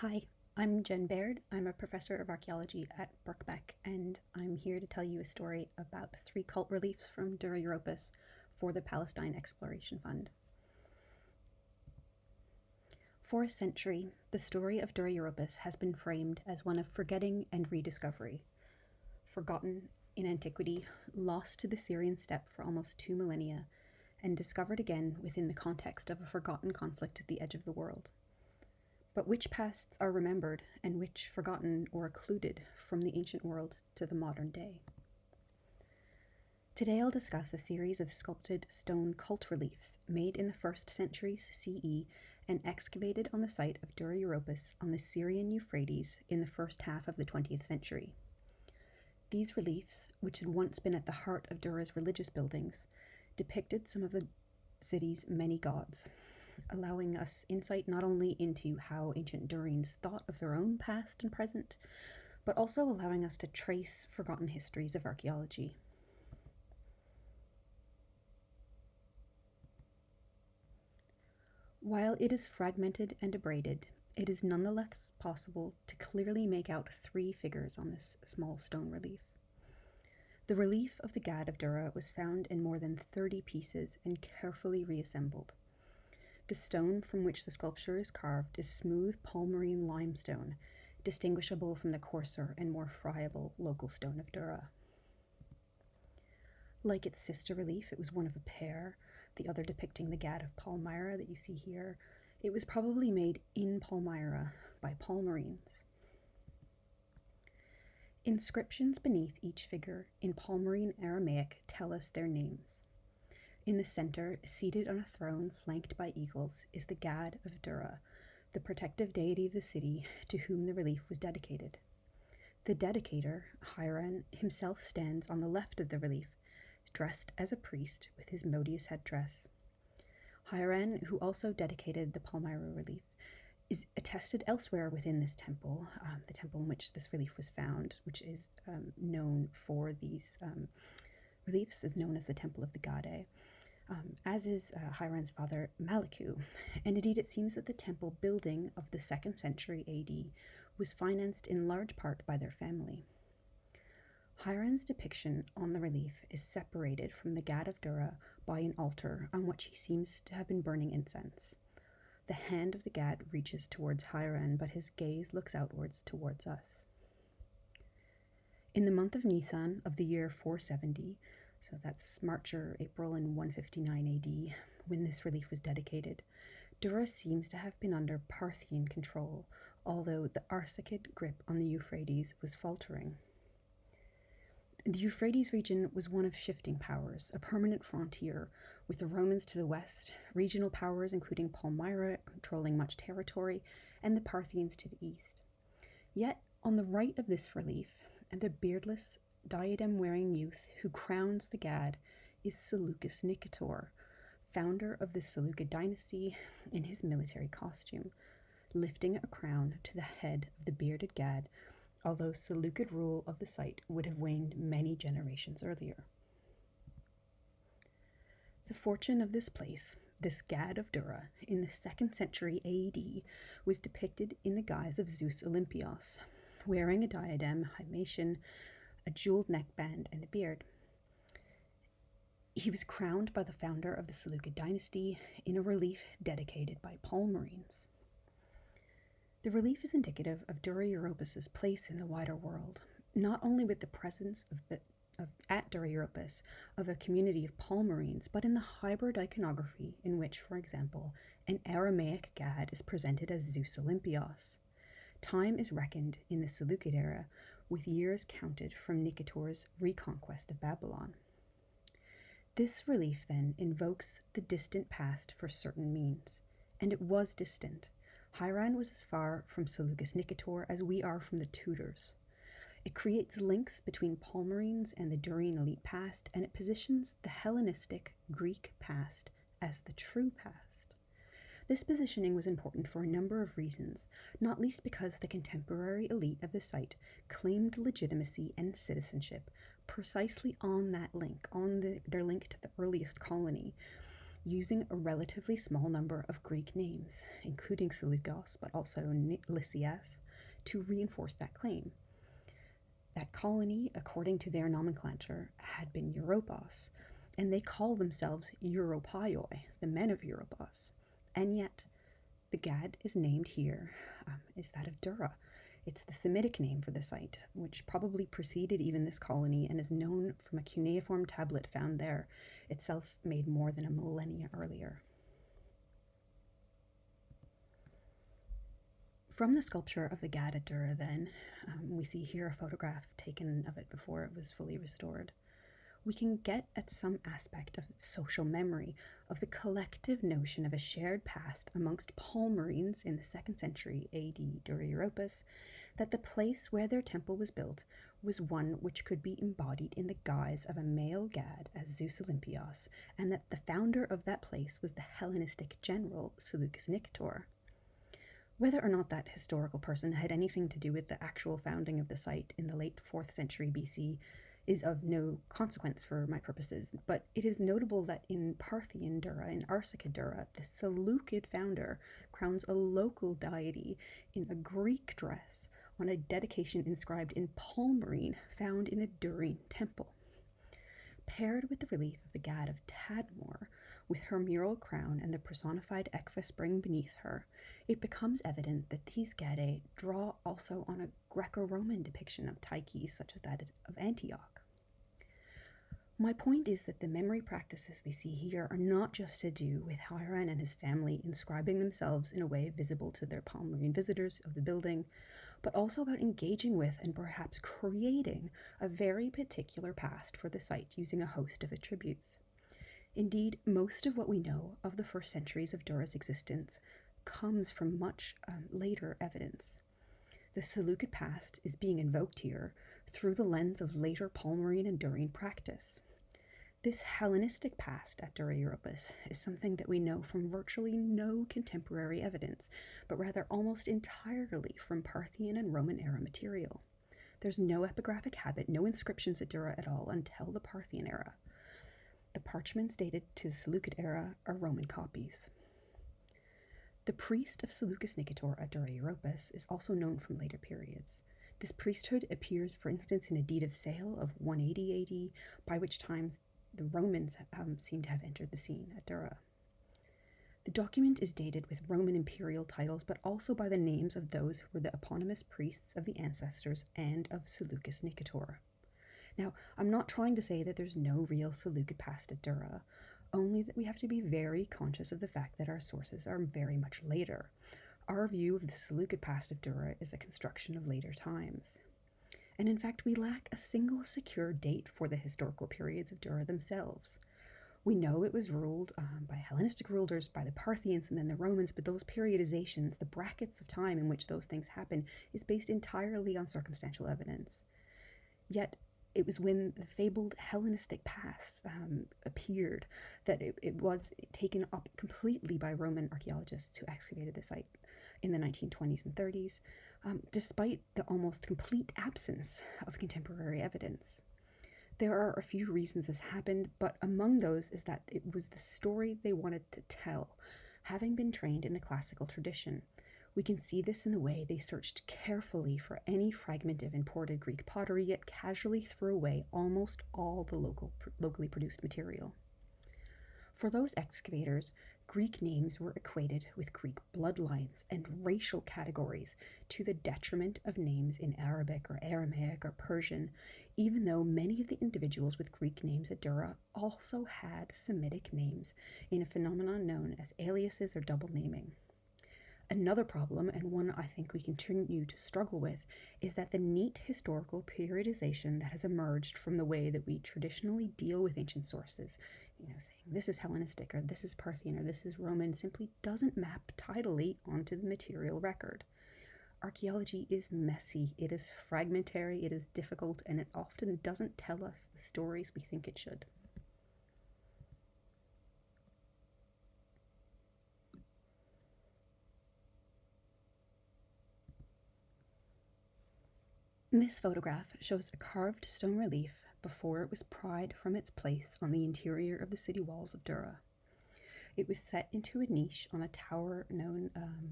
Hi, I'm Jen Baird. I'm a professor of archaeology at Birkbeck, and I'm here to tell you a story about three cult reliefs from Dura Europos for the Palestine Exploration Fund. For a century, the story of Dura Europos has been framed as one of forgetting and rediscovery. Forgotten in antiquity, lost to the Syrian steppe for almost 2 millennia, and discovered again within the context of a forgotten conflict at the edge of the world. But which pasts are remembered and which forgotten or occluded from the ancient world to the modern day? Today I'll discuss a series of sculpted stone cult reliefs made in the 1st centuries CE and excavated on the site of Dura Europos on the Syrian Euphrates in the first half of the 20th century. These reliefs, which had once been at the heart of Dura's religious buildings, depicted some of the city's many gods, allowing us insight not only into how ancient Durians thought of their own past and present, but also allowing us to trace forgotten histories of archaeology. While it is fragmented and abraded, it is nonetheless possible to clearly make out three figures on this small stone relief. The relief of the God of Dura was found in more than 30 pieces and carefully reassembled. The stone from which the sculpture is carved is smooth palmyrene limestone, distinguishable from the coarser and more friable local stone of Dura. Like its sister relief, it was one of a pair, the other depicting the God of Palmyra that you see here. It was probably made in Palmyra by Palmyrenes. Inscriptions beneath each figure in Palmyrene Aramaic tell us their names. In the center, seated on a throne flanked by eagles, is the God of Dura, the protective deity of the city to whom the relief was dedicated. The dedicator, Hiran, himself stands on the left of the relief, dressed as a priest with his modius headdress. Hiran, who also dedicated the Palmyra relief, is attested elsewhere within this temple, the temple in which this relief was found, which is known for these reliefs, is known as the Temple of the Gade. As is Hiran's father Maliku, and indeed it seems that the temple building of the 2nd century AD was financed in large part by their family. Hiran's depiction on the relief is separated from the God of Dura by an altar on which he seems to have been burning incense. The hand of the God reaches towards Hiran, but his gaze looks outwards towards us. In the month of Nisan of the year 470, so that's March or April in 159 AD, when this relief was dedicated, Dura seems to have been under Parthian control, although the Arsacid grip on the Euphrates was faltering. The Euphrates region was one of shifting powers, a permanent frontier, with the Romans to the west, regional powers including Palmyra controlling much territory, and the Parthians to the east. Yet, on the right of this relief, and the beardless, diadem-wearing youth who crowns the God is Seleucus Nicator, founder of the Seleucid dynasty in his military costume, lifting a crown to the head of the bearded God, although Seleucid rule of the site would have waned many generations earlier. The fortune of this place, this God of Dura, in the 2nd century AD, was depicted in the guise of Zeus Olympios, wearing a diadem, himation, a jeweled neckband, and a beard. He was crowned by the founder of the Seleucid dynasty in a relief dedicated by Palmyrenes. The relief is indicative of Dura Europos' place in the wider world, not only with the presence at Dura Europos of a community of Palmyrenes, but in the hybrid iconography in which, for example, an Aramaic God is presented as Zeus Olympios. Time is reckoned in the Seleucid era, with years counted from Nicator's reconquest of Babylon. This relief then invokes the distant past for certain means, and it was distant. Hiran was as far from Seleucus Nicator as we are from the Tudors. It creates links between Palmyrenes and the Durian elite past, and it positions the Hellenistic Greek past as the true past. This positioning was important for a number of reasons, not least because the contemporary elite of the site claimed legitimacy and citizenship precisely on that link, their link to the earliest colony, using a relatively small number of Greek names, including Seleucos, but also Lysias, to reinforce that claim. That colony, according to their nomenclature, had been Europos, and they call themselves Europaioi, the men of Europos. And yet, the Gad is named here is that of Dura. It's the Semitic name for the site, which probably preceded even this colony and is known from a cuneiform tablet found there, itself made more than a millennia earlier. From the sculpture of the Gad at Dura, then, we see here a photograph taken of it before it was fully restored. We can get at some aspect of social memory, of the collective notion of a shared past amongst Palmyrines in the 2nd century AD Dura Europos, that the place where their temple was built was one which could be embodied in the guise of a male god as Zeus Olympios, and that the founder of that place was the Hellenistic general Seleucus Nicator. Whether or not that historical person had anything to do with the actual founding of the site in the late 4th century BC is of no consequence for my purposes, but it is notable that in Parthian Dura, in Arsacid Dura, the Seleucid founder crowns a local deity in a Greek dress on a dedication inscribed in Palmyrene found in a Durine temple. Paired with the relief of the god of Tadmor, with her mural crown and the personified Ecpha spring beneath her, it becomes evident that these Gadae draw also on a Greco-Roman depiction of Tyche, such as that of Antioch. My point is that the memory practices we see here are not just to do with Hiram and his family inscribing themselves in a way visible to their Palmyrene visitors of the building, but also about engaging with and perhaps creating a very particular past for the site using a host of attributes. Indeed, most of what we know of the 1st centuries of Dura's existence comes from much later evidence. The Seleucid past is being invoked here through the lens of later Palmyrene and Durine practice. This Hellenistic past at Dura Europos is something that we know from virtually no contemporary evidence, but rather almost entirely from Parthian and Roman era material. There's no epigraphic habit, no inscriptions at Dura at all until the Parthian era. The parchments dated to the Seleucid era are Roman copies. The priest of Seleucus Nicator at Dura Europos is also known from later periods. This priesthood appears, for instance, in a deed of sale of 180 AD, by which time the Romans seem to have entered the scene at Dura. The document is dated with Roman imperial titles, but also by the names of those who were the eponymous priests of the ancestors and of Seleucus Nicator. Now, I'm not trying to say that there's no real Seleucid past at Dura, only that we have to be very conscious of the fact that our sources are very much later. Our view of the Seleucid past of Dura is a construction of later times. And in fact, we lack a single secure date for the historical periods of Dura themselves. We know it was ruled by Hellenistic rulers, by the Parthians, and then the Romans, but those periodizations, the brackets of time in which those things happen, is based entirely on circumstantial evidence. Yet, it was when the fabled Hellenistic past appeared that it was taken up completely by Roman archaeologists who excavated the site in the 1920s and 30s, despite the almost complete absence of contemporary evidence. There are a few reasons this happened, but among those is that it was the story they wanted to tell, having been trained in the classical tradition. We can see this in the way they searched carefully for any fragment of imported Greek pottery, yet casually threw away almost all the locally produced material. For those excavators, Greek names were equated with Greek bloodlines and racial categories to the detriment of names in Arabic or Aramaic or Persian, even though many of the individuals with Greek names at Dura also had Semitic names in a phenomenon known as aliases or double naming. Another problem, and one I think we continue to struggle with, is that the neat historical periodization that has emerged from the way that we traditionally deal with ancient sources, saying this is Hellenistic or this is Parthian or this is Roman, simply doesn't map tidily onto the material record. Archaeology is messy, it is fragmentary, it is difficult, and it often doesn't tell us the stories we think it should. This photograph shows a carved stone relief before it was pried from its place on the interior of the city walls of Dura. It was set into a niche on a tower known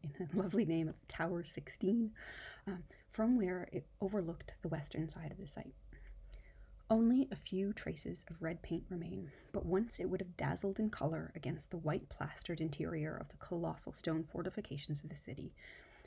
in a lovely name of Tower 16, from where it overlooked the western side of the site. Only a few traces of red paint remain, but once it would have dazzled in colour against the white plastered interior of the colossal stone fortifications of the city,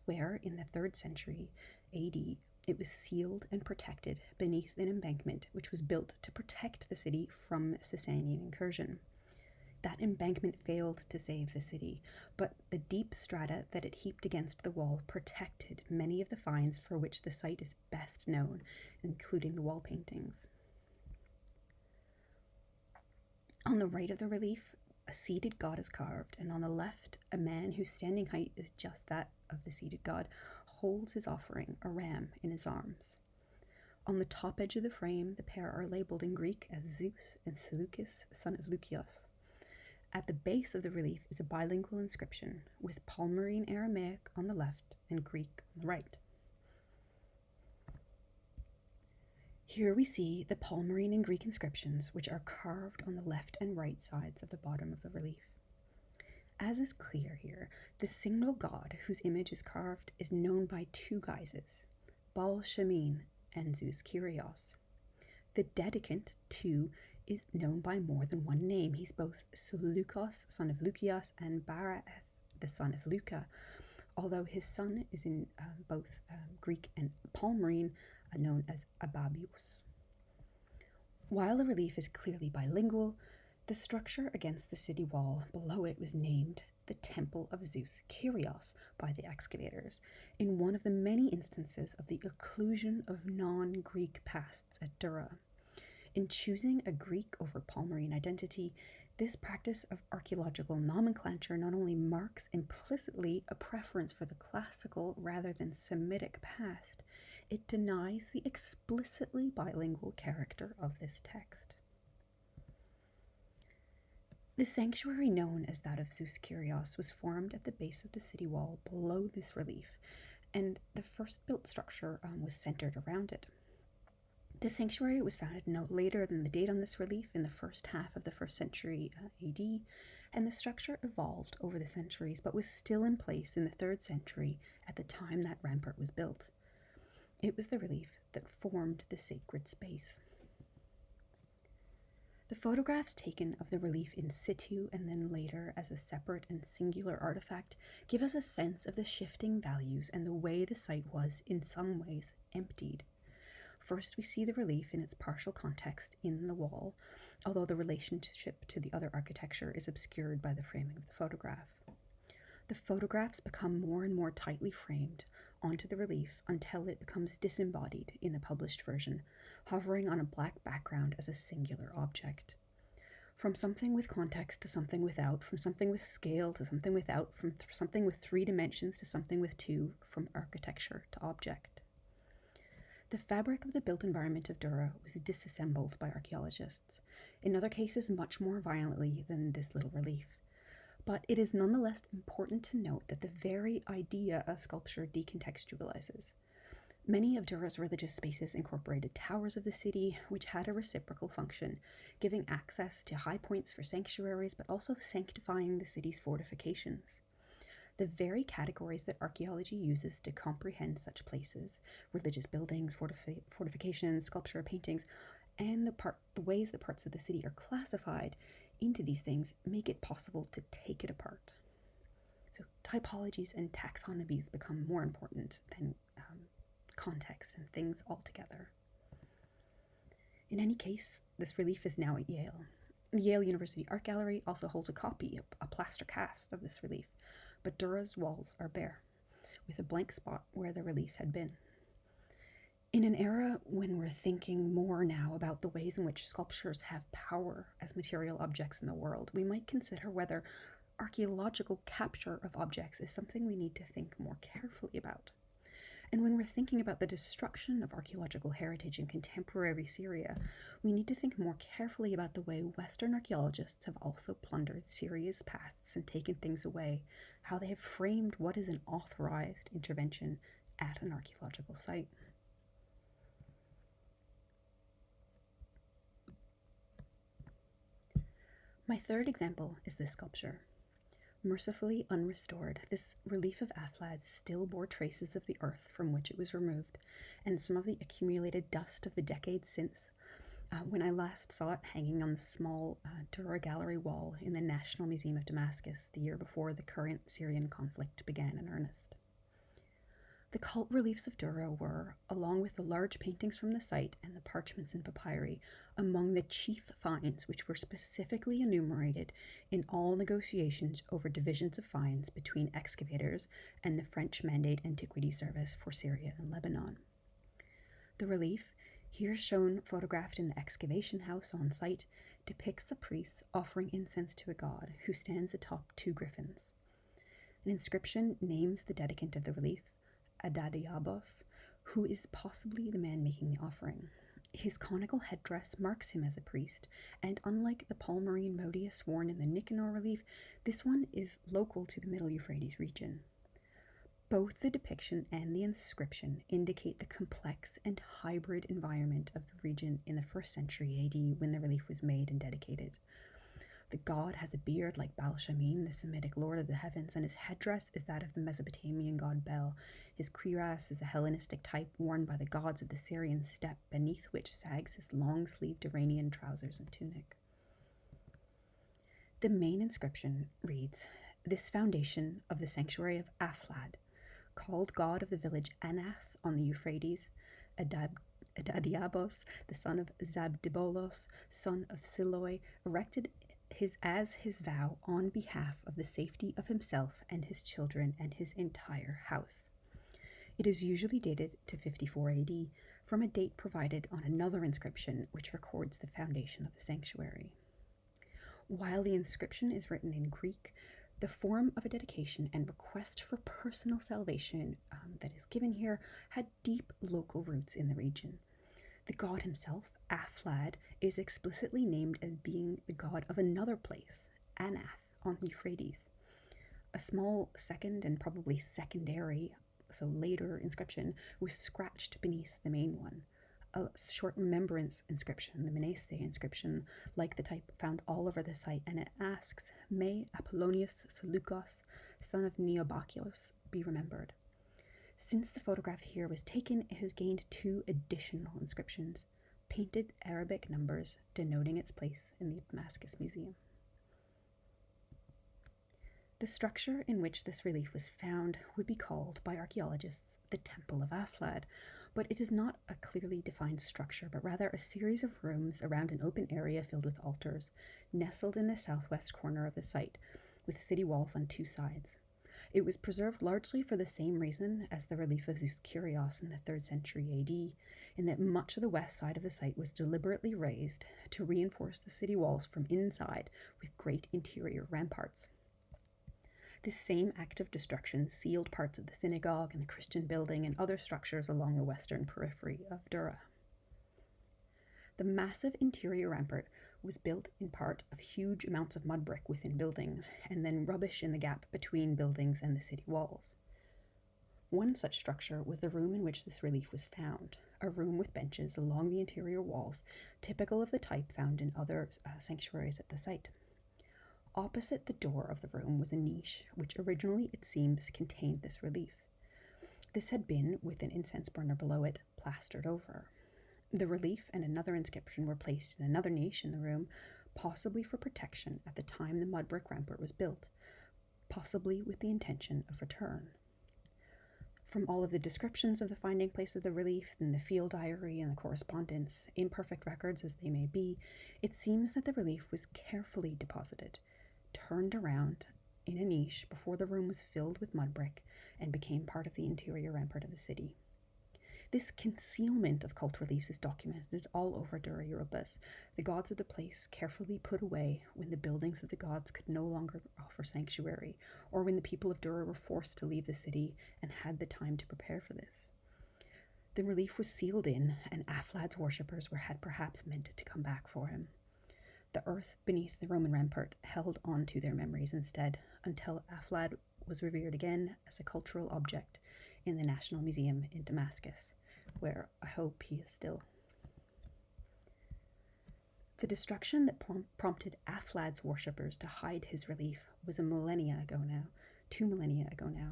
where, in the 3rd century AD, it was sealed and protected beneath an embankment which was built to protect the city from Sasanian incursion. That embankment failed to save the city, but the deep strata that it heaped against the wall protected many of the finds for which the site is best known, including the wall paintings. On the right of the relief, a seated god is carved, and on the left, a man whose standing height is just that of the seated god holds his offering, a ram, in his arms. On the top edge of the frame, the pair are labeled in Greek as Zeus and Seleucus, son of Lucius. At the base of the relief is a bilingual inscription, with Palmyrene Aramaic on the left and Greek on the right. Here we see the Palmyrene and Greek inscriptions, which are carved on the left and right sides of the bottom of the relief. As is clear here, the single god whose image is carved is known by 2 guises, Baal Shemin and Zeus Kyrios. The dedicant, too, is known by more than one name. He's both Seleucos, son of Lucius, and Baraeth, the son of Luca, although his son is in both Greek and Palmyrene, known as Ababius. While the relief is clearly bilingual, the structure against the city wall below it was named the Temple of Zeus Kyrios by the excavators, in one of the many instances of the occlusion of non-Greek pasts at Dura. In choosing a Greek over Palmyrene identity, this practice of archaeological nomenclature not only marks implicitly a preference for the classical rather than Semitic past, it denies the explicitly bilingual character of this text. The sanctuary known as that of Zeus Kyrios was formed at the base of the city wall below this relief, and the first built structure was centered around it. The sanctuary was founded no later than the date on this relief in the first half of the 1st century AD, and the structure evolved over the centuries but was still in place in the 3rd century at the time that rampart was built. It was the relief that formed the sacred space. The photographs taken of the relief in situ and then later as a separate and singular artifact give us a sense of the shifting values and the way the site was, in some ways, emptied. First, we see the relief in its partial context in the wall, although the relationship to the other architecture is obscured by the framing of the photograph. The photographs become more and more tightly framed onto the relief until it becomes disembodied in the published version, hovering on a black background as a singular object. From something with context to something without, from something with scale to something without, from something with 3 dimensions to something with 2, from architecture to object. The fabric of the built environment of Dura was disassembled by archaeologists, in other cases much more violently than this little relief. But it is nonetheless important to note that the very idea of sculpture decontextualizes. Many of Dura's religious spaces incorporated towers of the city, which had a reciprocal function, giving access to high points for sanctuaries, but also sanctifying the city's fortifications. The very categories that archaeology uses to comprehend such places, religious buildings, fortifications, sculpture, paintings, and the ways that parts of the city are classified into these things make it possible to take it apart. So typologies and taxonomies become more important than context and things altogether. In any case, this relief is now at Yale. The Yale University Art Gallery also holds a copy, a plaster cast of this relief, but Dura's walls are bare, with a blank spot where the relief had been. In an era when we're thinking more now about the ways in which sculptures have power as material objects in the world, we might consider whether archaeological capture of objects is something we need to think more carefully about. And when we're thinking about the destruction of archaeological heritage in contemporary Syria, we need to think more carefully about the way Western archaeologists have also plundered Syria's pasts and taken things away, how they have framed what is an authorized intervention at an archaeological site. My third example is this sculpture. Mercifully unrestored, this relief of Aflad still bore traces of the earth from which it was removed, and some of the accumulated dust of the decades since. When I last saw it hanging on the small Dura gallery wall in the National Museum of Damascus the year before the current Syrian conflict began in earnest. The cult reliefs of Dura were, along with the large paintings from the site and the parchments and papyri, among the chief finds which were specifically enumerated in all negotiations over divisions of finds between excavators and the French Mandate Antiquity Service for Syria and Lebanon. The relief, here shown photographed in the excavation house on site, depicts a priest offering incense to a god who stands atop two griffins. An inscription names the dedicant of the relief, Adadiabos, who is possibly the man making the offering. His conical headdress marks him as a priest, and unlike the palmyrene modius worn in the Nicanor relief, this one is local to the Middle Euphrates region. Both the depiction and the inscription indicate the complex and hybrid environment of the region in the 1st century AD when the relief was made and dedicated. The god has a beard like Baal-Shamin, the Semitic lord of the heavens, and his headdress is that of the Mesopotamian god Bel. His cuirass is a Hellenistic type worn by the gods of the Syrian steppe, beneath which sags his long-sleeved Iranian trousers and tunic. The main inscription reads, "This foundation of the sanctuary of Aflad, called god of the village Anath on the Euphrates, Adadiabos, the son of Zabdibolos, son of Siloi, erected as his vow on behalf of the safety of himself and his children and his entire house." It is usually dated to 54 AD from a date provided on another inscription which records the foundation of the sanctuary. While the inscription is written in Greek, the form of a dedication and request for personal salvation that is given here had deep local roots in the region. The god himself, Aflad, is explicitly named as being the god of another place, Anath, on the Euphrates. A small second and probably secondary, so later inscription, was scratched beneath the main one. A short remembrance inscription, the Meneste inscription, like the type found all over the site, and it asks, "May Apollonius Seleucus, son of Neobachios, be remembered." Since the photograph here was taken, it has gained 2 additional inscriptions, painted Arabic numbers denoting its place in the Damascus Museum. The structure in which this relief was found would be called by archaeologists the Temple of Aflad, but it is not a clearly defined structure, but rather a series of rooms around an open area filled with altars, nestled in the southwest corner of the site, with city walls on 2 sides. It was preserved largely for the same reason as the relief of Zeus Kyrios in the 3rd century AD, in that much of the west side of the site was deliberately raised to reinforce the city walls from inside with great interior ramparts. This same act of destruction sealed parts of the synagogue and the Christian building and other structures along the western periphery of Dura. The massive interior rampart was built in part of huge amounts of mud brick within buildings, and then rubbish in the gap between buildings and the city walls. One such structure was the room in which this relief was found, a room with benches along the interior walls, typical of the type found in other sanctuaries at the site. Opposite the door of the room was a niche, which originally, it seems, contained this relief. This had been, with an incense burner below it, plastered over. The relief and another inscription were placed in another niche in the room, possibly for protection at the time the mud brick rampart was built, possibly with the intention of return. From all of the descriptions of the finding place of the relief and the field diary and the correspondence, imperfect records as they may be, it seems that the relief was carefully deposited, turned around in a niche before the room was filled with mud brick and became part of the interior rampart of the city. This concealment of cult reliefs is documented all over Dura Europos, the gods of the place carefully put away when the buildings of the gods could no longer offer sanctuary, or when the people of Dura were forced to leave the city and had the time to prepare for this. The relief was sealed in, and Aflad's worshippers had perhaps meant to come back for him. The earth beneath the Roman rampart held on to their memories instead, until Aflad was revered again as a cultural object in the National Museum in Damascus, where I hope he is still. The destruction that prompted Aflad's worshippers to hide his relief was a millennia ago now, 2 millennia ago now,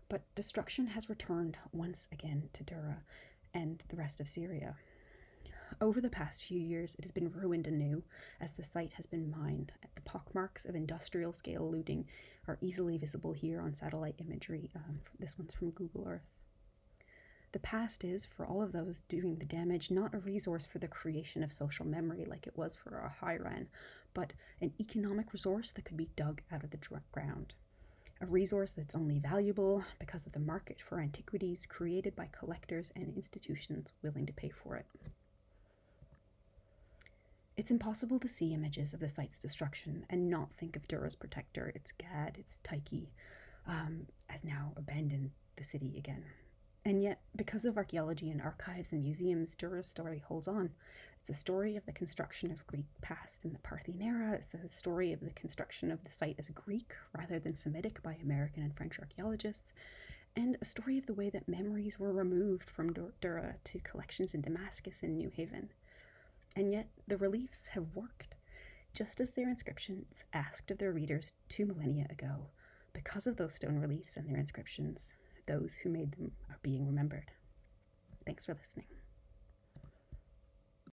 but destruction has returned once again to Dura and the rest of Syria. Over the past few years, it has been ruined anew as the site has been mined. The pockmarks of industrial scale looting are easily visible here on satellite imagery. This one's from Google Earth. The past is, for all of those doing the damage, not a resource for the creation of social memory like it was for Hairan, but an economic resource that could be dug out of the ground. A resource that's only valuable because of the market for antiquities created by collectors and institutions willing to pay for it. It's impossible to see images of the site's destruction and not think of Dura's protector, its Gad, its Tyche, has now abandoned the city again. And yet, because of archaeology and archives and museums, Dura's story holds on. It's a story of the construction of Greek past in the Parthian era. It's a story of the construction of the site as Greek rather than Semitic by American and French archaeologists, and a story of the way that memories were removed from Dura to collections in Damascus and New Haven. And yet, the reliefs have worked, just as their inscriptions asked of their readers 2 millennia ago. Because of those stone reliefs and their inscriptions, those who made them are being remembered. Thanks for listening.